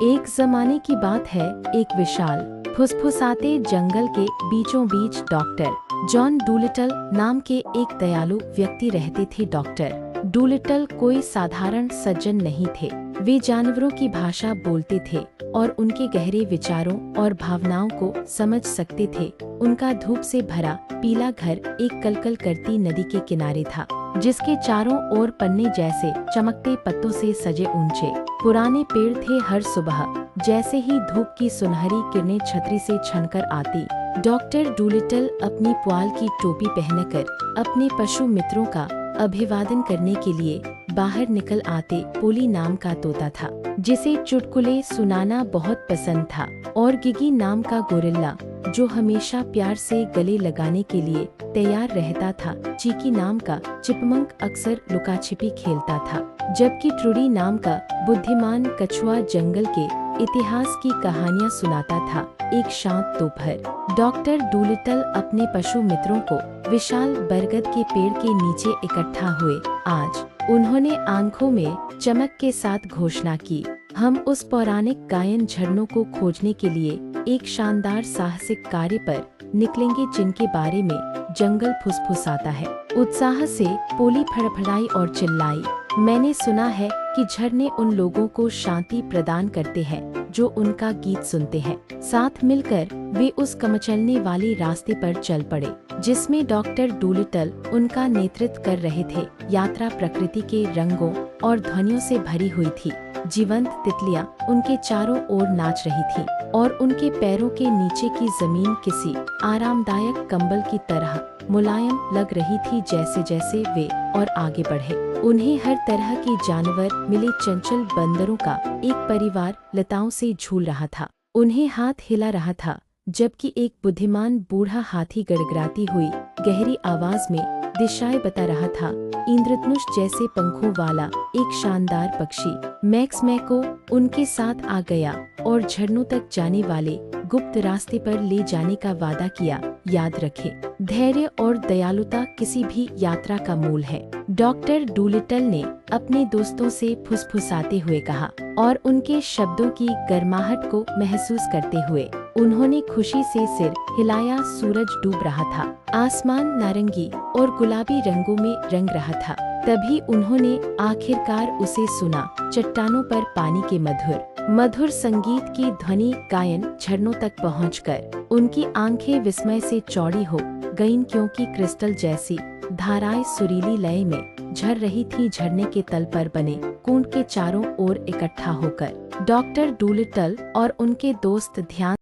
एक जमाने की बात है, एक विशाल फुसफुसाते जंगल के बीचों बीच डॉक्टर जॉन डूलिटल नाम के एक दयालु व्यक्ति रहते थे। डॉक्टर डूलिटल कोई साधारण सज्जन नहीं थे। वे जानवरों की भाषा बोलते थे और उनके गहरे विचारों और भावनाओं को समझ सकते थे। उनका धूप से भरा पीला घर एक कलकल करती नदी के किनारे था, जिसके चारों ओर पन्ने जैसे चमकते पत्तों से सजे ऊंचे पुराने पेड़ थे। हर सुबह जैसे ही धूप की सुनहरी किरणें छतरी से छनकर आती, डॉक्टर डूलिटल अपनी पुआल की टोपी पहनकर अपने पशु मित्रों का अभिवादन करने के लिए बाहर निकल आते। पोली नाम का तोता था, जिसे चुटकुले सुनाना बहुत पसंद था, और गिगी नाम का गोरिल्ला, जो हमेशा प्यार से गले लगाने के लिए तैयार रहता था। चीकी नाम का चिपमंक अक्सर लुकाछिपी खेलता था, जबकि ट्रुडी नाम का बुद्धिमान कछुआ जंगल के इतिहास की कहानियां सुनाता था। एक शांत दोपहर डॉक्टर डूलिटल अपने पशु मित्रों को विशाल बरगद के पेड़ के नीचे इकट्ठा हुए। आज उन्होंने आंखों में चमक के साथ घोषणा की, हम उस पौराणिक गायन झरनों को खोजने के लिए एक शानदार साहसिक कार्य पर निकलेंगे, जिनके बारे में जंगल फुसफुसाता है। उत्साह से पोली फड़फड़ाई और चिल्लाई, मैंने सुना है कि झरने उन लोगों को शांति प्रदान करते हैं जो उनका गीत सुनते हैं। साथ मिलकर वे उस कमचलने वाले रास्ते पर चल पड़े, जिसमें डॉक्टर डूलिटल उनका नेतृत्व कर रहे थे। यात्रा प्रकृति के रंगों और ध्वनियों से भरी हुई थी। जीवंत तितलियां उनके चारों ओर नाच रही थीं, और उनके पैरों के नीचे की जमीन किसी आरामदायक कंबल की तरह मुलायम लग रही थी। जैसे जैसे वे और आगे बढ़े, उन्हें हर तरह के जानवर मिले। चंचल बंदरों का एक परिवार लताओं से झूल रहा था, उन्हें हाथ हिला रहा था, जबकि एक बुद्धिमान बूढ़ा हाथी गड़गड़ाती हुई गहरी आवाज में दिशाएं बता रहा था। इंद्रधनुष जैसे पंखों वाला एक शानदार पक्षी मैक्स मैको उनके साथ आ गया और झरनों तक जाने वाले गुप्त रास्ते पर ले जाने का वादा किया। याद रखें, धैर्य और दयालुता किसी भी यात्रा का मूल है, डॉक्टर डूलिटल ने अपने दोस्तों से फुसफुसाते हुए कहा, और उनके शब्दों की गर्माहट को महसूस करते हुए उन्होंने खुशी से सिर हिलाया। सूरज डूब रहा था, आसमान नारंगी और गुलाबी रंगों में रंग रहा था। तभी उन्होंने आखिरकार उसे सुना, चट्टानों पर पानी के मधुर मधुर संगीत की ध्वनि। गायन झरनों तक पहुंचकर उनकी आंखें विस्मय से चौड़ी हो गईं, क्योंकि क्रिस्टल जैसी धाराएं सुरीली लय में झर रही थी। झरने के तल पर बने कुंड के चारों ओर इकट्ठा होकर डॉक्टर डूलिटल और उनके दोस्त ध्यान